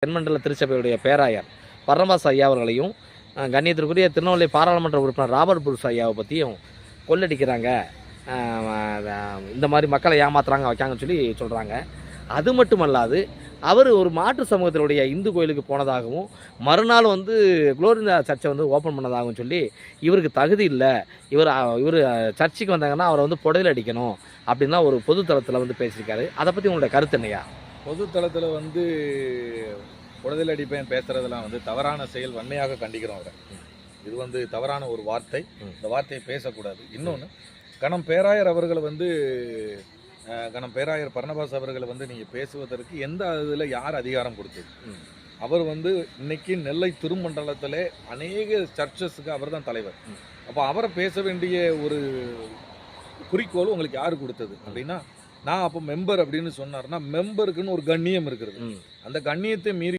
தென்மண்டல திருச்சபையுடைய பேராயர் பர்னபாஸ் ஐயா அவர்களையும் கண்ணியத்திற்குரிய திருநெல்வேலி பாராளுமன்ற உறுப்பினர் ராபர்ட் புருஷ் ஐயாவை பற்றியும் கொள்ளடிக்கிறாங்க, இந்த மாதிரி மக்களை ஏமாத்துறாங்க வைக்காங்கன்னு சொல்லி சொல்கிறாங்க. அது மட்டுமல்லாது அவர் ஒரு மாற்று சமூகத்தினுடைய இந்து கோயிலுக்கு போனதாகவும் மறுநாள் குளோரியா சர்ச்சை ஓப்பன் பண்ணதாகவும் சொல்லி இவருக்கு தகுதி இல்லை, இவர் சர்ச்சுக்கு வந்தாங்கன்னா அவரை புடையில் அடிக்கணும் அப்படின்னா ஒரு பொது தளத்தில் பேசியிருக்காரு. அதை பற்றி உங்களுடைய கருத்து என்னையா? பொது தளத்தில் புடதில் அடிப்பேன் பேசுறதெல்லாம் தவறான செயல், வன்மையாக கண்டிக்கிறோம் அவரை. இது தவறான ஒரு வார்த்தை, இந்த வார்த்தையை பேசக்கூடாது. இன்னொன்று, கணம் பேராயர் அவர்களை கணம் பேராயர் பர்னபாஸ் அவர்களை நீங்கள் பேசுவதற்கு எந்த இதில் யார் அதிகாரம் கொடுத்தது? அவர் இன்னைக்கு நெல்லை திருமண்டலத்திலே அநேக சர்ச்சஸுக்கு அவர் தான் தலைவர். அப்போ அவரை பேச வேண்டிய ஒரு குறிக்கோள் உங்களுக்கு யார் கொடுத்தது அப்படின்னா, நான் அப்போ மெம்பர் அப்படின்னு சொன்னார்னா, மெம்பருக்குன்னு ஒரு கண்ணியம் இருக்கிறது. அந்த கண்ணியத்தை மீறி